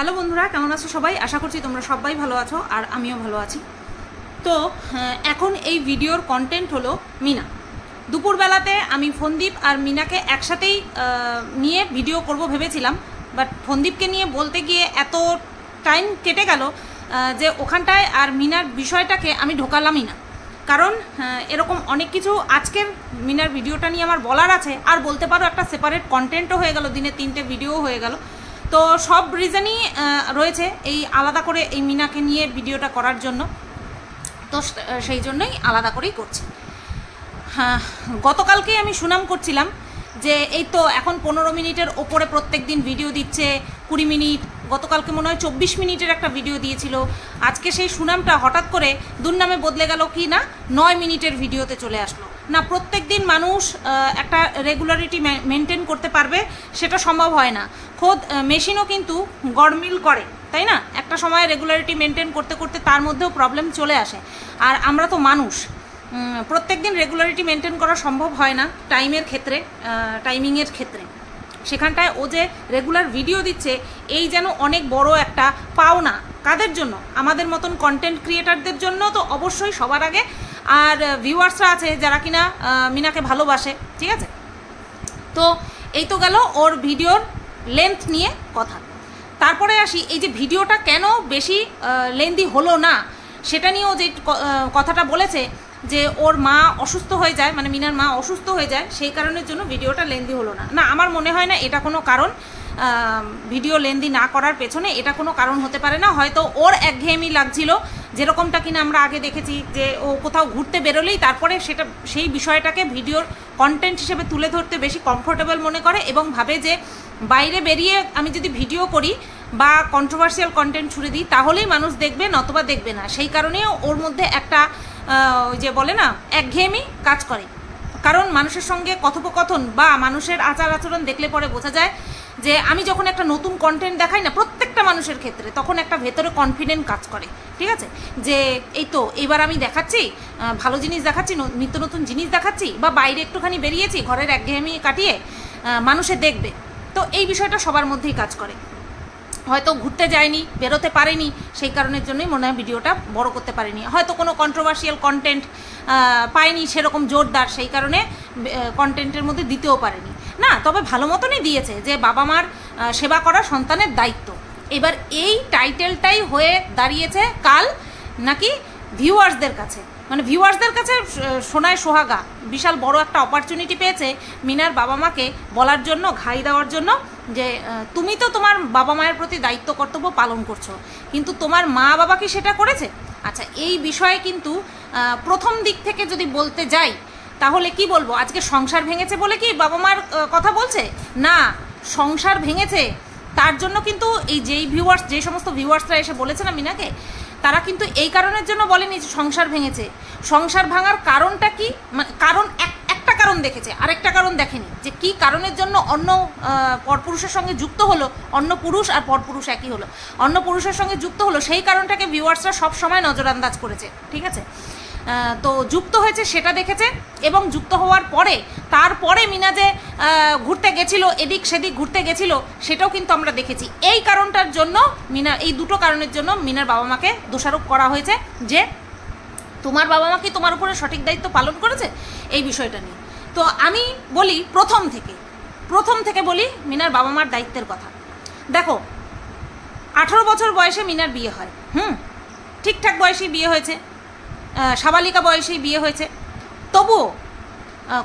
Hello বন্ধুরা, কেমন আছো সবাই? আশা করছি তোমরা সবাই ভালো আছো আর আমিও ভালো আছি। তো এখন এই ভিডিওর কন্টেন্ট হলো মিনা। দুপুরবেলাতে আমি ফন্দীপ আর মিনাকে একসাথেই নিয়ে ভিডিও করব ভেবেছিলাম, বাট ফন্দীপকে নিয়ে বলতে গিয়ে এত টাইম কেটে গেল যে ওখানটায় আর মিনার বিষয়টাকে আমি ঢোকালামই না। কারণ এরকম অনেক কিছু আজকের মিনার ভিডিওটা নিয়ে আমার বলার আছে, আর বলতে পারো একটা সেপারেট কন্টেন্টও হয়ে গেল, দিনে 3টে ভিডিও হয়ে গেল। তো সব রিজনই রয়েছে এই আলাদা করে এই মিনাকে নিয়ে ভিডিওটা করার জন্য, তো সেই জন্যই আলাদা করেই করছি। হ্যাঁ, গতকালকেই আমি সুনাম করছিলাম যে এই তো এখন 15 মিনিটের ওপরে প্রত্যেক দিন ভিডিও দিচ্ছে, 20 মিনিট, গতকালকে মনে হয় 24 মিনিটের একটা ভিডিও দিয়েছিল। আজকে সেই সুনামটা হঠাৎ করে দুর্নামে বদলে গেল কি না 9 মিনিটের ভিডিওতে চলে আসলো। না, প্রত্যেক দিন মানুষ একটা রেগুলারিটি মেনটেন করতে পারবে সেটা সম্ভব হয় না। খোদ মেশিনও কিন্তু গড়মিল করে, তাই না? একটা সময় রেগুলারিটি মেনটেন করতে করতে তার মধ্যেও প্রবলেম চলে আসে। আর আমরা তো মানুষ, প্রত্যেক দিন রেগুলারিটি মেনটেন করা সম্ভব হয় না টাইমিংয়ের ক্ষেত্রে। সেখানটায় ও যে রেগুলার ভিডিও দিচ্ছে এই যেন অনেক বড় একটা পাওনা। কাদের জন্য? আমাদের মতন কন্টেন্ট ক্রিয়েটারদের জন্য তো অবশ্যই সবার আগে, আর ভিউয়ার্সরা আছে যারা কিনা মিনাকে ভালোবাসে, ঠিক আছে? তো এই তো গেল ওর ভিডিওর লেন্থ নিয়ে কথা। তারপরে আসি এই যে ভিডিওটা কেন বেশি লেন্থি হলো না সেটা নিয়েও যে কথাটা বলেছে যে ওর মা অসুস্থ হয়ে যায়, মানে মিনার মা অসুস্থ হয়ে যায়, সেই কারণের জন্য ভিডিওটা লেন্থি হলো না। না, আমার মনে হয় না এটা কোনো কারণ। ভিডিও লেন্থি না করার পেছনে এটা কোনো কারণ হতে পারে না। হয়তো ওর একঘেয়েমি লাগছিল, যেরকমটা কিনা আমরা আগে দেখেছি যে ও কোথাও ঘুরতে বেরোলেই তারপরে সেই বিষয়টাকে ভিডিওর কন্টেন্ট হিসেবে তুলে ধরতে বেশি কমফোর্টেবল মনে করে এবং ভাবে যে বাইরে বেরিয়ে আমি যদি ভিডিও করি বা কন্ট্রোভার্সিয়াল কন্টেন্ট ছুড়ে দিই তাহলেই মানুষ দেখবে, নতবা দেখবে না। সেই কারণেও ওর মধ্যে একটা ওই যে বলে না একঘেয়েমি কাজ করে। কারণ মানুষের সঙ্গে কথোপকথন বা মানুষের আচার আচরণ দেখলে পরে বোঝা যায় যে আমি যখন একটা নতুন কন্টেন্ট দেখাই না প্রত্যেকটা মানুষের ক্ষেত্রে, তখন একটা ভেতরে কনফিডেন্ট কাজ করে, ঠিক আছে? যে এই তো এবার আমি দেখাচ্ছি, ভালো জিনিস দেখাচ্ছি, নিত্য নতুন জিনিস দেখাচ্ছি, বা বাইরে একটুখানি বেরিয়েছি ঘরের একঘেয়েমি কাটিয়ে মানুষে দেখবে। তো এই বিষয়টা সবার মধ্যেই কাজ করে। হয়তো ঘুরতে যায়নি, বেরোতে পারেনি, সেই কারণের জন্যই মনে হয় ভিডিওটা বড় করতে পারেনি। হয়তো কোনো কন্ট্রোভার্সিয়াল কন্টেন্ট পায়নি সেরকম জোরদার, সেই কারণে কন্টেন্টের মধ্যে দিতেও পারেনি। না, তবে ভালো মতনই দিয়েছে যে বাবা মার সেবা করা সন্তানের দায়িত্ব। এবার এই টাইটেলটাই হয়ে দাঁড়িয়েছে কাল নাকি ভিউয়ার্সদের কাছে, মানে ভিউয়ার্সদের কাছে সোনায় সোহাগা বিশাল বড় একটা অপরচুনিটি পেয়েছে মিনার বাবা মাকে বলার জন্য, ঘাই দেওয়ার জন্য যে তুমি তো তোমার বাবা মায়ের প্রতি দায়িত্ব কর্তব্য পালন করছো, কিন্তু তোমার মা বাবা কি সেটা করেছে? আচ্ছা, এই বিষয়ে কিন্তু প্রথম দিক থেকে যদি বলতে যাই তাহলে কি বলবো, আজকে সংসার ভেঙেছে বলে কি বাবা মার কথা বলছে? না, সংসার ভেঙেছে তার জন্য কিন্তু এই যে সমস্ত ভিউয়ার্সরা এসে বলেছে না মিনাকে, তারা কিন্তু এই কারণের জন্য বলেনি যে সংসার ভেঙেছে। সংসার ভাঙার কারণটা কি? কারণ একটা কারণ দেখেছে, আরেকটা কারণ দেখেনি যে কি কারণের জন্য অন্য পরপুরুষের সঙ্গে যুক্ত হলো, অন্য পুরুষ আর পরপুরুষ একই হলো, অন্য পুরুষের সঙ্গে যুক্ত হলো, সেই কারণটাকে ভিউয়ার্সরা সবসময় নজরান্দাজ করেছে, ঠিক আছে? তো যুক্ত হয়েছে সেটা দেখেছে, এবং যুক্ত হওয়ার পরে তারপরে মিনা যে ঘুরতে গেছিল, এদিক সেদিক ঘুরতে গেছিল, সেটাও কিন্তু আমরা দেখেছি। এই কারণটার জন্য এই দুটো কারণের জন্য মিনার বাবা মাকে দোষারোপ করা হয়েছে যে তোমার বাবা মা কি তোমার উপরে সঠিক দায়িত্ব পালন করেছে এই বিষয়টা নিয়ে। তো আমি বলি প্রথম থেকে বলি মিনার বাবা মার দায়িত্বের কথা। দেখো, 18 বছর বয়সে মিনার বিয়ে হয়, ঠিকঠাক বয়সেই বিয়ে হয়েছে, সাবালিকা বয়সেই বিয়ে হয়েছে। তবুও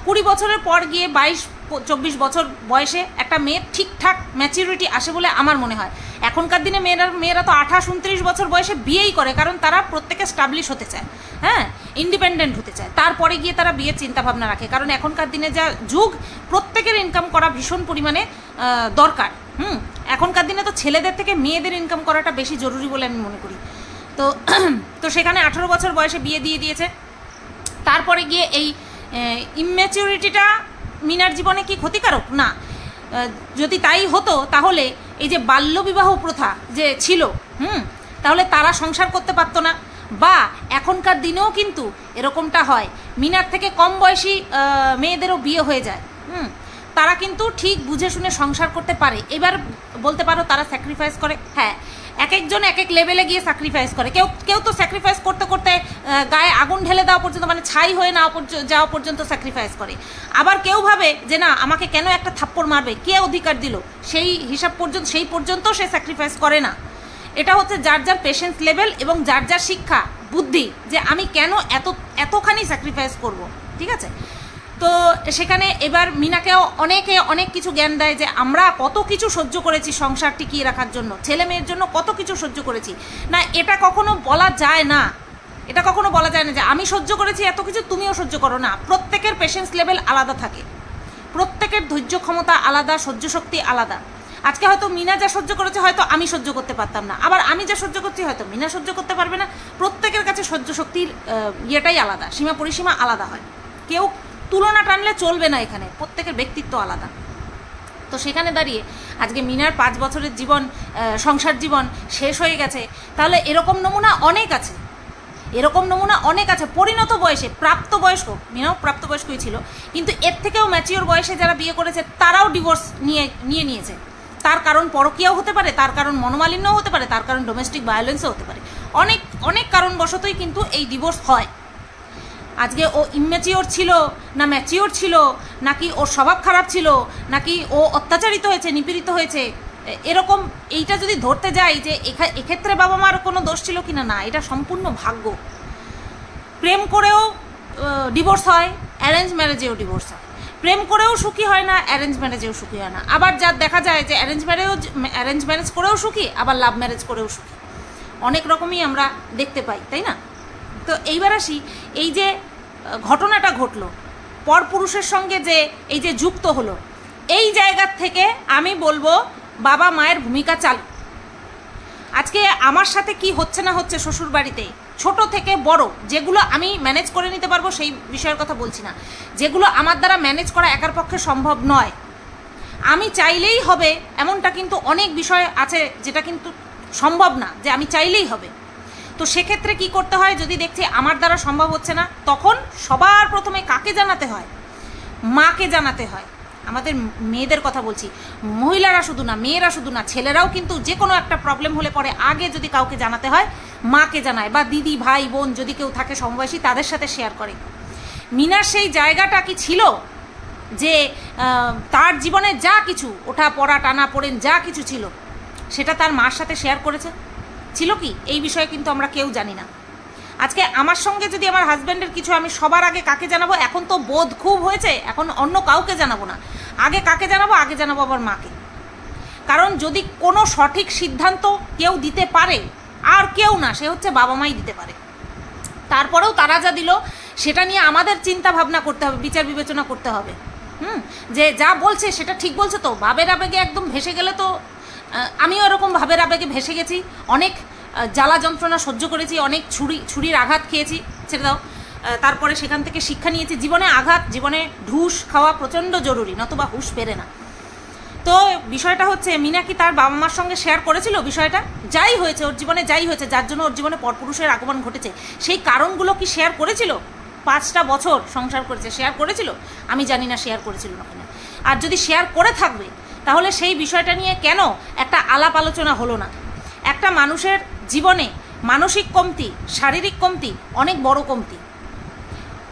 20 বছরের পর গিয়ে 22-24 বছর বয়সে একটা মেয়ের ঠিকঠাক ম্যাচিউরিটি আসে বলে আমার মনে হয়। এখনকার দিনে মেয়েরা তো 28-29 বছর বয়সে বিয়েই করে, কারণ তারা প্রত্যেকে স্টাবলিশ হতে চায়, হ্যাঁ, ইন্ডিপেন্ডেন্ট হতে চায়, তারপরে গিয়ে তারা বিয়ের চিন্তাভাবনা রাখে। কারণ এখনকার দিনে যা যুগ, প্রত্যেকের ইনকাম করা ভীষণ পরিমাণে দরকার। এখনকার দিনে তো ছেলেদের থেকে মেয়েদের ইনকাম করাটা বেশি জরুরি বলে আমি মনে করি। তো সেখানে 18 বছর বয়সে বিয়ে দিয়ে দিয়েছে। তারপরে গিয়ে এই ইম্যাচিউরিটিটা মিনার জীবনে কি ক্ষতিকারক? না, যদি তাই হতো তাহলে এই যে বাল্যবিবাহ প্রথা যে ছিল, তাহলে তারা সংসার করতে পারতো না। বা এখনকার দিনেও কিন্তু এরকমটা হয়, মিনার থেকে কম বয়সী মেয়েদেরও বিয়ে হয়ে যায়। তারা কিন্তু ঠিক বুঝে শুনে সংসার করতে পারে। এবার বলতে পারো তারা স্যাক্রিফাইস করে, হ্যাঁ এক একজন এক এক লেভেলে গিয়ে স্যাক্রিফাইস করে। কেউ কেউ তো স্যাক্রিফাইস করতে করতে গায়ে আগুন ঢেলে দেওয়া পর্যন্ত, মানে ছাই হয়ে যাওয়া পর্যন্ত স্যাক্রিফাইস করে। আবার কেউ ভাবে যে না আমাকে কেন একটা থাপ্পড় মারবে, কে অধিকার দিল, সেই হিসাব পর্যন্ত সেই পর্যন্ত সে স্যাক্রিফাইস করে না। এটা হচ্ছে যার যার পেশেন্স লেভেল এবং যার যার শিক্ষা বুদ্ধি, যে আমি কেন এতখানি স্যাক্রিফাইস করব, ঠিক আছে। তো সেখানে এবার মিনাকেও অনেকে অনেক কিছু জ্ঞান দেয় যে আমরা কত কিছু সহ্য করেছি সংসার টিকিয়ে রাখার জন্য, ছেলে মেয়ের জন্য কত কিছু সহ্য করেছি। না, এটা কখনো বলা যায় না, এটা কখনো বলা যায় না যে আমি সহ্য করেছি এত কিছু তুমিও সহ্য করো না। প্রত্যেকের পেশেন্স লেভেল আলাদা থাকে, প্রত্যেকের ধৈর্য ক্ষমতা আলাদা, সহ্য শক্তি আলাদা। আজকে হয়তো মিনা যা সহ্য করেছে হয়তো আমি সহ্য করতে পারতাম না, আবার আমি যা সহ্য করছি হয়তো মিনা সহ্য করতে পারবে না। প্রত্যেকের কাছে সহ্য শক্তির ইয়েটাই আলাদা, সীমা পরিসীমা আলাদা হয়। কেউ তুলনা টানলে চলবে না, এখানে প্রত্যেকের ব্যক্তিত্ব আলাদা। তো সেখানে দাঁড়িয়ে আজকে মিনার 5 বছরের জীবন, সংসার জীবন শেষ হয়ে গেছে। তাহলে এরকম নমুনা অনেক আছে, এরকম নমুনা অনেক আছে। পরিণত বয়সে, প্রাপ্তবয়স্ক, মিনাও প্রাপ্তবয়স্কই ছিল, কিন্তু এর থেকেও ম্যাচিওর বয়সে যারা বিয়ে করেছে তারাও ডিভোর্স নিয়েছে। তার কারণ পরকীয়াও হতে পারে, তার কারণ মনোমালিন্যও হতে পারে, তার কারণ ডোমেস্টিক ভায়োলেন্সও হতে পারে। অনেক অনেক কারণবশতই কিন্তু এই ডিভোর্স হয়। আজকে ও ইম্যাচিওর ছিল না ম্যাচিওর ছিল, নাকি ওর স্বভাব খারাপ ছিল, নাকি ও অত্যাচারিত হয়েছে, নিপীড়িত হয়েছে, এরকম এইটা যদি ধরতে যাই যে এক্ষেত্রে বাবা মার কোনো দোষ ছিল কিনা, না, এটা সম্পূর্ণ ভাগ্য। প্রেম করেও ডিভোর্স হয়, অ্যারেঞ্জ ম্যারেজেও ডিভোর্স হয়। প্রেম করেও সুখী হয় না, অ্যারেঞ্জ ম্যারেজেও সুখী হয় না। আবার যার দেখা যায় যে অ্যারেঞ্জ ম্যারেজ করেও সুখী, আবার লাভ ম্যারেজ করেও সুখী, অনেক রকমই আমরা দেখতে পাই, তাই না। তো এইবার আসি, এই যে ঘটনাটা ঘটলো পরপুরুষের সঙ্গে, যে এই যে যুক্ত হলো, এই জায়গার থেকে আমি বলবো বাবা মায়ের ভূমিকা চালু। আজকে আমার সাথে কি হচ্ছে না হচ্ছে শ্বশুর বাড়িতে, ছোট থেকে বড়, যেগুলো আমি ম্যানেজ করে নিতে পারবো সেই বিষয়ের কথা বলছি না, যেগুলো আমার দ্বারা ম্যানেজ করা একার পক্ষে সম্ভব নয়, আমি চাইলেই হবে এমনটা কিন্তু অনেক বিষয় আছে যেটা কিন্তু সম্ভব না যে আমি চাইলেই হবে। তো সেক্ষেত্রে কি করতে হয়, যদি দেখছি আমার দ্বারা সম্ভব হচ্ছে না, তখন সবার প্রথমে কাকে জানাতে হয়, মাকে জানাতে হয়। আমাদের মেয়েদের কথা বলছি, মহিলারা শুধু না, মেয়েরা শুধু না, ছেলেরাও কিন্তু যে কোনো একটা প্রবলেম হলে পরে আগে যদি কাউকে জানাতে হয় মাকে জানায়, বা দিদি ভাই বোন যদি কেউ থাকে সমবয়সী তাদের সাথে শেয়ার করে। মিনার সেই জায়গাটা কি ছিল যে তার জীবনে যা কিছু ওঠা পড়া টানা পড়েন যা কিছু ছিল সেটা তার মার সাথে শেয়ার করেছে, ছিল কি? এই বিষয়ে কিন্তু আমরা কেউ জানি না। আজকে আমার সঙ্গে যদি আমার হাজব্যান্ডের কিছু, আমি সবার আগে কাকে জানাবো? এখন তো বোধ খুব হয়েছে, এখন অন্য কাউকে জানাবো না, আগে কাকে জানাবো? আগে জানাবো আবার মাকে। কারণ যদি কোনো সঠিক সিদ্ধান্ত কেউ দিতে পারে, আর কেউ না, সে হচ্ছে বাবা মাই দিতে পারে। তারপরেও তারা যা দিল সেটা নিয়ে আমাদের চিন্তা ভাবনা করতে হবে, বিচার বিবেচনা করতে হবে। যে যা বলছে সেটা ঠিক বলছে তো। ভাবের আবেগে একদম ভেসে গেলে তো, আমিও এরকম ভাবের আবেগে ভেসে গেছি, অনেক জ্বালা যন্ত্রণা সহ্য করেছি, অনেক ছুরির আঘাত খেয়েছি, ছেড়ে দাও। তারপরে সেখান থেকে শিক্ষা নিয়েছি, জীবনে আঘাত, জীবনে ঢুস খাওয়া প্রচণ্ড জরুরি, নতুবা হুঁশ ফেরে না। তো বিষয়টা হচ্ছে, মিনা কি তার বাবা মার সঙ্গে শেয়ার করেছিল বিষয়টা? যাই হয়েছে ওর জীবনে, যাই হয়েছে, যার জন্য ওর জীবনে পরপুরুষের আগমন ঘটেছে, সেই কারণগুলো কি শেয়ার করেছিল? 5টা বছর সংসার করেছে, শেয়ার করেছিল? আমি জানি না শেয়ার করেছিল না কিনা। আর যদি শেয়ার করে থাকবে তাহলে সেই বিষয়টা নিয়ে কেন একটা আলাপ আলোচনা হলো না? একটা মানুষের জীবনে মানসিক কমতি, শারীরিক কমতি অনেক বড় কমতি।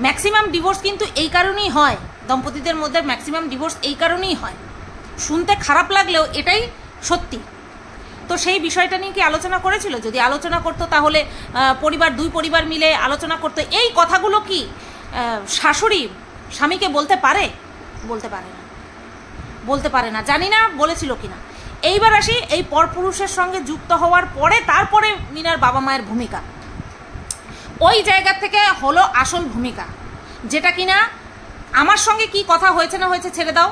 ম্যাক্সিমাম ডিভোর্স কিন্তু এই কারণেই হয়, দম্পতিদের মধ্যে ম্যাক্সিমাম ডিভোর্স এই কারণেই হয়। শুনতে খারাপ লাগলেও এটাই সত্যি। তো সেই বিষয়টা নিয়ে কি আলোচনা করেছিল? যদি আলোচনা করতো তাহলে দুই পরিবার মিলে আলোচনা করতো। এই কথাগুলো কি শাশুড়ি স্বামীকে বলতে পারে? বলতে পারে না, জানি না বলেছিল কিনা। এইবার আসি এই পরপুরুষের সঙ্গে যুক্ত হওয়ার পরে, তারপরে মিনার বাবা মায়ের ভূমিকা, ওই জায়গা থেকে হলো আসল ভূমিকা, যেটা কিনা আমার সঙ্গে কি কথা হয়েছে না হয়েছে ছেড়ে দাও,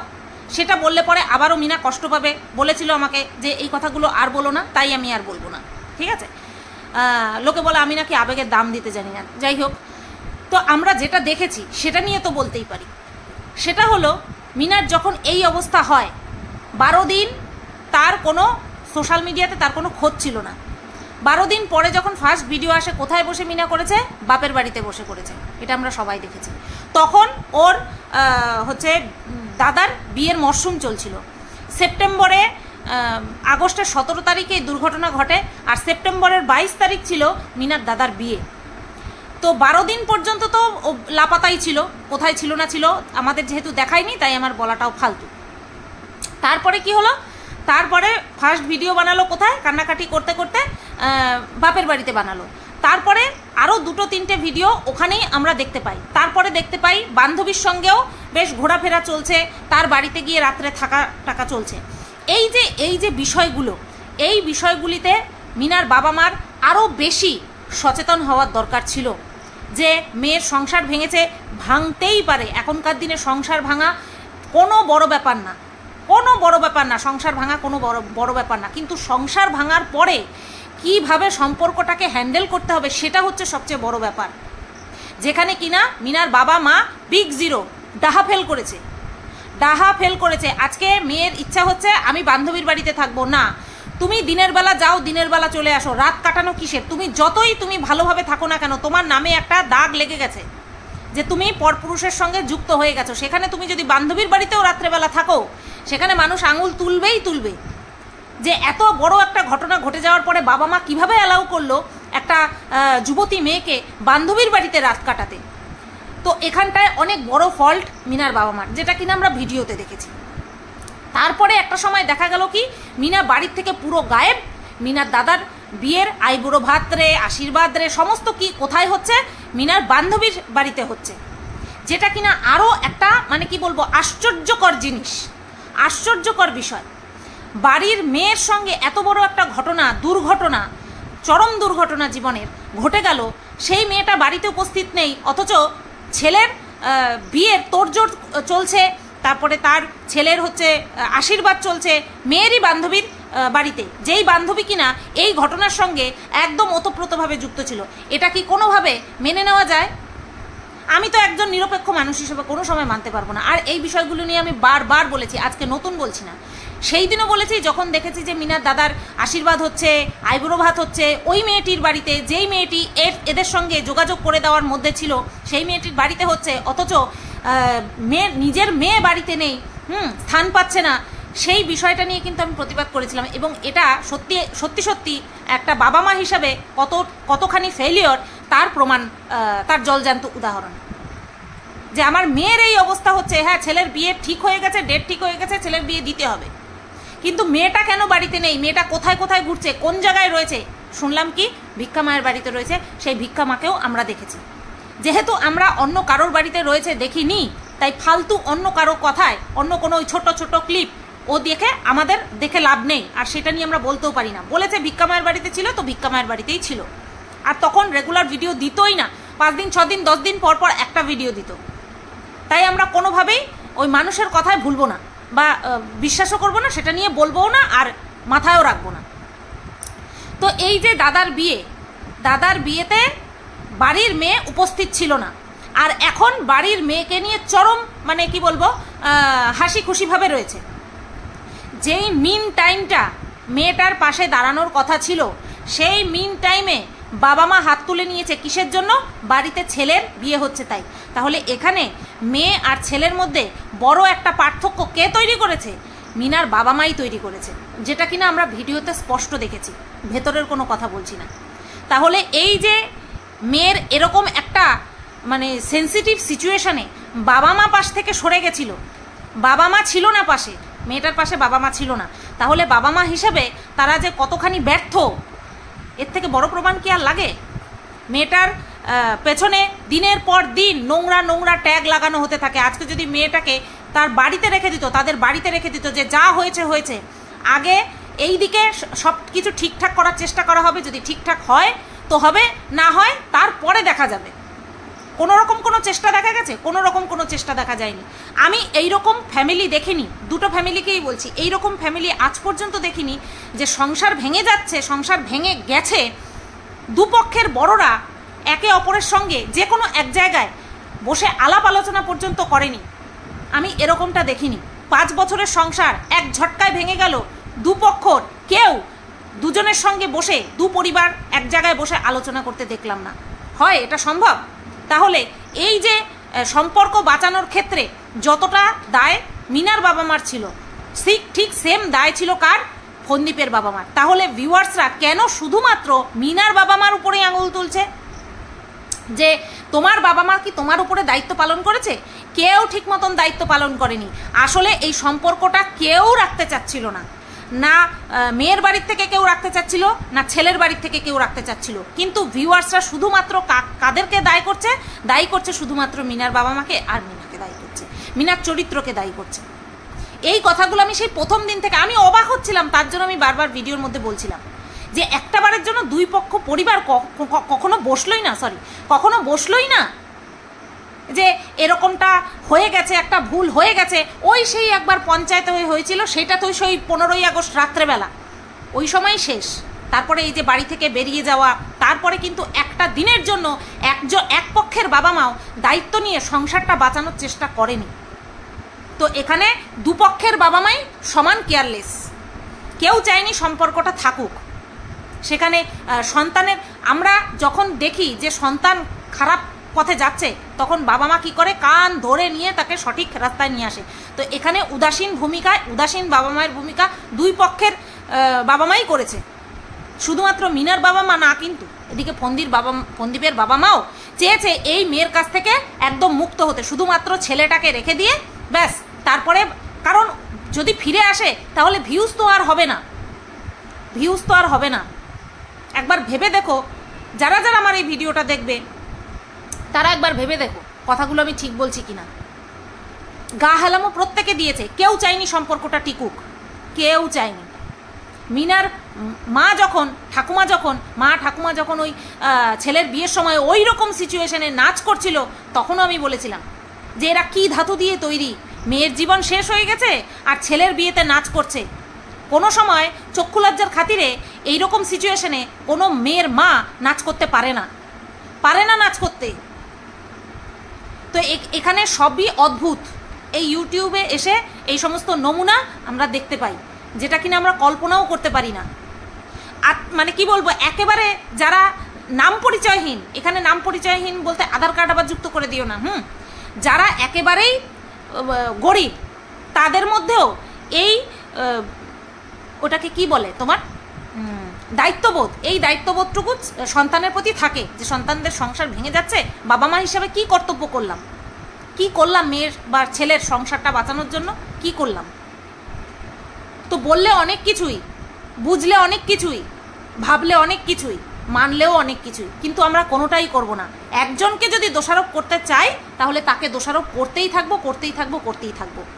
সেটা বললে পরে আবারও মিনা কষ্ট পাবে। বলেছিল আমাকে যে এই কথাগুলো আর বলো না, তাই আমি আর বলবো না, ঠিক আছে। লোকে বলে আমি নাকি আবেগের দাম দিতে জানি না। যাই হোক, তো আমরা যেটা দেখেছি সেটা নিয়ে তো বলতেই পারি। সেটা হলো, মিনার যখন এই অবস্থা হয়, 12 দিন তার কোনো সোশ্যাল মিডিয়াতে তার কোনো খোঁজ ছিল না। 12 দিন পরে যখন ফার্স্ট ভিডিও আসে, কোথায় বসে মিনা করেছে? বাপের বাড়িতে বসে করেছে, এটা আমরা সবাই দেখেছি। তখন ওর হচ্ছে দাদার বিয়ের মরশুম চলছিল। সেপ্টেম্বরে আগস্টের 17 তারিখে দুর্ঘটনা ঘটে, আর সেপ্টেম্বরের 22 তারিখ ছিল মিনার দাদার বিয়ে। তো 12 দিন পর্যন্ত তো লাপাতাই ছিল, কোথায় ছিল না ছিল আমাদের যেহেতু দেখায়নি, তাই আমার বলাটাও ফালতু। তারপরে কি হলো, তারপরে ফার্স্ট ভিডিও বানালো কোথায়, কান্নাকাটি করতে করতে বাপের বাড়িতে বানালো। তারপরে আরও 2-3টে ভিডিও ওখানেই আমরা দেখতে পাই। তারপরে দেখতে পাই বান্ধবীর সঙ্গেও বেশ ঘোরাফেরা চলছে, তার বাড়িতে গিয়ে রাত্রে থাকা চলছে। এই যে বিষয়গুলো, এই বিষয়গুলিতে মিনার বাবা মার আরও বেশি সচেতন হওয়ার দরকার ছিল। যে মেয়ের সংসার ভেঙেছে, ভাঙতেই পারে, এখনকার দিনে সংসার ভাঙা কোনো বড় ব্যাপার না, কোনো বড় ব্যাপার না, সংসার ভাঙা কোনো বড় ব্যাপার না। কিন্তু সংসার ভাঙার পরে কিভাবে সম্পর্কটাকে হ্যান্ডেল করতে হবে সেটা হচ্ছে সবচেয়ে বড় ব্যাপার। যেখানে কিনা মিনার বাবা মা বিগ জিরো, ডাহা ফেল করেছে। আজকে মেয়ের ইচ্ছা হচ্ছে আমি বান্ধবীর বাড়িতে থাকবো না, তুমি দিনের বেলা যাও, দিনের বেলা চলে আসো, রাত কাটানো কিসের? তুমি ভালোভাবে থাকো না কেন, তোমার নামে একটা দাগ লেগে গেছে যে তুমি পরপুরুষের সঙ্গে যুক্ত হয়ে গেছো। সেখানে তুমি যদি বান্ধবীর বাড়িতেও রাত্রেবেলা থাকো, সেখানে মানুষ আঙুল তুলবে যে এত বড় একটা ঘটনা ঘটে যাওয়ার পরে বাবা মা কীভাবে অ্যালাউ করলো একটা যুবতী মেয়েকে বান্ধবীর বাড়িতে রাত কাটাতে। তো এখানটায় অনেক বড় ফল্ট মিনার বাবা মার, যেটা কিনা আমরা ভিডিওতে দেখেছি। তারপরে একটা সময় দেখা গেল কি মিনা বাড়ির থেকে পুরো গায়েব। মিনার দাদার বিয়ের আইবুড়ো ভাত রে, আশীর্বাদ রে, সমস্ত কি কোথায় হচ্ছে? মিনার বান্ধবীর বাড়িতে হচ্ছে, যেটা কিনা আরও একটা মানে কি বলবো আশ্চর্যকর জিনিস, আশ্চর্যকর বিষয়। বাড়ির মেয়ের সঙ্গে এত বড় একটা দুর্ঘটনা, চরম দুর্ঘটনা জীবনের ঘটে গেল, সেই মেয়েটা বাড়িতে উপস্থিত নেই, অথচ ছেলের বিয়ের তোড়জোড় চলছে, তারপরে তার ছেলের হচ্ছে আশীর্বাদ চলছে মেয়েরই বান্ধবীর বাড়িতে, যেই বান্ধবী কিনা এই ঘটনার সঙ্গে একদম ওতপ্রোতভাবে যুক্ত ছিল। এটা কি কোনোভাবে মেনে নেওয়া যায়? আমি তো একজন নিরপেক্ষ মানুষ হিসেবে কোনো সময় মানতে পারবো না। আর এই বিষয়গুলো নিয়ে আমি বারবার বলেছি, আজকে নতুন বলছি না, সেই দিনও বলেছি যখন দেখেছি যে মিনার দাদার আশীর্বাদ হচ্ছে, আইবুড়ো ভাত হচ্ছে ওই মেয়েটির বাড়িতে, যেই মেয়েটি এদের সঙ্গে যোগাযোগ করে দেওয়ার মধ্যে ছিল, সেই মেয়েটির বাড়িতে হচ্ছে, অথচ নিজের মেয়ে বাড়িতে নেই, স্থান পাচ্ছে না। সেই বিষয়টা নিয়ে কিন্তু আমি প্রতিবাদ করেছিলাম, এবং এটা সত্যি একটা বাবা মা হিসাবে কতখানি ফেলিওর তার প্রমাণ, তার জলজান্ত উদাহরণ। যে আমার মেয়ের এই অবস্থা হচ্ছে, হ্যাঁ ছেলের বিয়ে ঠিক হয়ে গেছে, ডেট ঠিক হয়ে গেছে, ছেলের বিয়ে দিতে হবে, কিন্তু মেয়েটা কেন বাড়িতে নেই? মেয়েটা কোথায় কোথায় ঘুরছে, কোন জায়গায় রয়েছে? শুনলাম কি ভিক্ষা মায়ের বাড়িতে রয়েছে। সেই ভিক্ষা মাকেও আমরা দেখেছি। যেহেতু আমরা অন্য কারোর বাড়িতে রয়েছে দেখিনি, তাই ফালতু অন্য কারো কথায়, অন্য কোনো ওই ছোট ক্লিপ ও আমাদের দেখে লাভ নেই, আর সেটা নিয়ে আমরা বলতেও পারি না। বলেছে ভিক্ষা মায়ের বাড়িতে ছিল, তো ভিক্ষা মায়ের বাড়িতেই ছিল, আর তখন রেগুলার ভিডিও দিতই না, 5 দিন 6 দিন 10 দিন পর একটা ভিডিও দিত। তাই আমরা কোনোভাবেই ওই মানুষের কথায় ভুলবো না বা বিশ্বাসও করবো না, সেটা নিয়ে বলবো না, আর মাথায়ও রাখবো না। তো এই যে দাদার বিয়েতে বাড়ির মেয়ে উপস্থিত ছিল না, আর এখন বাড়ির মেয়েকে নিয়ে চরম মানে কি বলবো হাসি খুশিভাবে রয়েছে। যেই মিন টাইমটা মেয়েটার পাশে দাঁড়ানোর কথা ছিল, সেই মিন টাইমে বাবা মা হাত তুলে নিয়েছে কিসের জন্য? বাড়িতে ছেলের বিয়ে হচ্ছে তাই। তাহলে এখানে মেয়ে আর ছেলের মধ্যে বড় একটা পার্থক্য কে তৈরি করেছে? মিনার বাবা মাই তৈরি করেছে, যেটা কিনা আমরা ভিডিওতে স্পষ্ট দেখেছি, ভেতরের কোনো কথা বলছি না। তাহলে এই যে মেয়ের এরকম একটা মানে সেন্সিটিভ সিচুয়েশনে বাবা মা পাশ থেকে সরে গেছিল, বাবা মা ছিল না পাশে, মেয়েটার পাশে বাবা মা ছিল না, তাহলে বাবা মা হিসেবে তারা যে কতখানি ব্যর্থ, এর থেকে বড় প্রমাণ কি আর লাগে? মেয়েটার পেছনে দিনের পর দিন নোংরা ট্যাগ লাগানো হতে থাকে। আজকে যদি মেয়েটাকে তার বাড়িতে রেখে দিত, তাদের বাড়িতে রেখে দিত, যে যা হয়েছে, আগে এই দিকে সব কিছু ঠিকঠাক করার চেষ্টা করা হবে, যদি ঠিকঠাক হয় তো হবে, না হয় তারপরে দেখা যাবে। কোনো রকম কোনো চেষ্টা দেখা গেছে? কোনো রকম কোনো চেষ্টা দেখা যায়নি। আমি এইরকম ফ্যামিলি দেখিনি, দুটো ফ্যামিলিকেই বলছি, এইরকম ফ্যামিলি আজ পর্যন্ত দেখিনি যে সংসার ভেঙে যাচ্ছে, সংসার ভেঙে গেছে, দুপক্ষের বড়রা একে অপরের সঙ্গে যে কোনো এক জায়গায় বসে আলাপ আলোচনা পর্যন্ত করেনি। আমি এরকমটা দেখিনি। 5 বছরের সংসার এক ঝটকায় ভেঙে গেল, দুপক্ষর কেউ দুজনের সঙ্গে বসে, দু পরিবার এক জায়গায় বসে আলোচনা করতে দেখলাম না। হয় এটা সম্ভব? তাহলে এই যে সম্পর্ক বাঁচানোর ক্ষেত্রে যতটা দায় মিনার বাবা মার ছিল, ঠিক সেম দায় ছিল কার? ফন্দীপের বাবা মার। তাহলে ভিউয়ার্সরা কেন শুধুমাত্র মিনার বাবা মার উপরেই আঙুল তুলছে? যে তোমার বাবা মা কি তোমার উপরে দায়িত্ব পালন করেছে? কেউ ঠিক মতন দায়িত্ব পালন করেনি। আসলে এই সম্পর্কটা কেউ রাখতে চাচ্ছিল না, না মেয়ের বাড়ির থেকে কেউ রাখতে চাচ্ছিল, না ছেলের বাড়ির থেকে কেউ রাখতে চাচ্ছিল। কিন্তু ভিউয়ার্সরা শুধুমাত্র কাদেরকে দায়ী করছে শুধুমাত্র মিনার বাবা মাকে, আর মিনাকে দায়ী করছে, মিনার চরিত্রকে দায়ী করছে। এই কথাগুলো আমি সেই প্রথম দিন থেকে আমি অবাক হচ্ছিলাম। তার জন্য আমি বারবার ভিডিওর মধ্যে বলছিলাম যে একটাবারের জন্য দুই পক্ষ পরিবার কখনো বসলোই না যে এরকমটা হয়ে গেছে, একটা ভুল হয়ে গেছে। ওই সেই একবার পঞ্চায়েতে হয়েছিল, সেটা তো সেই 15ই আগস্ট রাত্রেবেলা, ওই সময় শেষ। তারপরে এই যে বাড়ি থেকে বেরিয়ে যাওয়া, তারপরে কিন্তু একটা দিনের জন্য এক পক্ষের বাবা মাও দায়িত্ব নিয়ে সংসারটা বাঁচানোর চেষ্টা করেনি। তো এখানে দুপক্ষের বাবা মাই সমান কেয়ারলেস, কেউ চায়নি সম্পর্কটা থাকুক। সেখানে সন্তানের, আমরা যখন দেখি যে সন্তান খারাপ পথে যাচ্ছে, তখন বাবা মা কী করে? কান ধরে নিয়ে তাকে সঠিক রাস্তায় নিয়ে আসে। তো এখানে উদাসীন বাবা মায়ের ভূমিকা দুই পক্ষের বাবা মাই করেছে, শুধুমাত্র মিনার বাবা মা না। কিন্তু এদিকে ফন্দীপের বাবা মাও চেয়েছে এই মেয়ের কাছ থেকে একদম মুক্ত হতে, শুধুমাত্র ছেলেটাকে রেখে দিয়ে ব্যাস। তারপরে কারণ যদি ফিরে আসে তাহলে ভিউজ তো আর হবে না। একবার ভেবে দেখো, যারা আমার এই ভিডিওটা দেখবে তারা একবার ভেবে দেখো কথাগুলো আমি ঠিক বলছি কিনা। গা হেলামো প্রত্যেকে দিয়েছে, কেউ চায়নি সম্পর্কটা টিকুক, কেউ চায়নি। মিনার ঠাকুমা যখন ওই ছেলের বিয়ের সময় ওই রকম সিচুয়েশনে নাচ করছিল, তখনও আমি বলেছিলাম যে এরা কি ধাতু দিয়ে তৈরি, মেয়ের জীবন শেষ হয়ে গেছে আর ছেলের বিয়েতে নাচ করছে। কোনো সময় চক্ষু লজ্জার খাতিরে এইরকম সিচুয়েশনে কোনো মেয়ের মা নাচ করতে পারে না নাচ করতে। তো এখানে সবই অদ্ভুত। এই ইউটিউবে এসে এই সমস্ত নমুনা আমরা দেখতে পাই, যেটা কিনা আমরা কল্পনাও করতে পারি না। আর মানে কি বলবো, একেবারে যারা নাম পরিচয়হীন, এখানে নাম পরিচয়হীন বলতে আধার কার্ড আবার যুক্ত করে দিও না, যারা একেবারেই গরিব, তাদের মধ্যেও এই ওটাকে কি বলে তোমার দায়িত্ববোধ, এই দায়িত্ববোধটুকু সন্তানের প্রতি থাকে যে সন্তানদের সংসার ভেঙে যাচ্ছে, বাবা মা হিসাবে কি কর্তব্য করলাম মেয়ের বা ছেলের সংসারটা বাঁচানোর জন্য কি করলাম। তো বললে অনেক কিছুই, বুঝলে অনেক কিছুই, ভাবলে অনেক কিছুই, মানলেও অনেক কিছুই, কিন্তু আমরা কোনোটাই করব না। একজনকে যদি দোষারোপ করতে চাই তাহলে তাকে দোষারোপ করতেই থাকবো।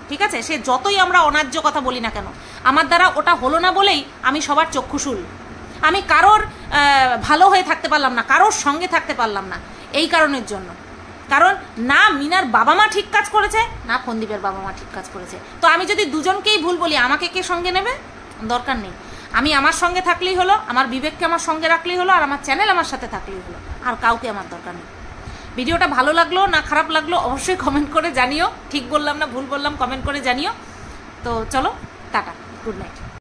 ঠিক আছে, সে যতই আমরা অন্যায্য কথা বলি না কেন, আমার দ্বারা ওটা হলো না বলেই আমি সবার চক্ষুশূল। আমি কারোর ভালো হয়ে থাকতে পারলাম না, কারোর সঙ্গে থাকতে পারলাম না, এই কারণের জন্য। কারণ না মিনার বাবা মা ঠিক কাজ করেছে, না ফন্দীপের বাবা মা ঠিক কাজ করেছে। তো আমি যদি দুজনকেই ভুল বলি, আমাকে কে সঙ্গে নেবে? দরকার নেই। আমি আমার সঙ্গে থাকলেই হলো, আমার বিবেককে আমার সঙ্গে রাখলেই হলো, আর আমার চ্যানেল আমার সাথে থাকলেই হলো, আর কাউকে আমার দরকার নেই। ভিডিওটা ভালো লাগলো না খারাপ লাগলো অবশ্যই কমেন্ট করে জানিও। ঠিক বললাম না ভুল বললাম কমেন্ট করে জানিও। তো চলো, টাটা, গুড নাইট।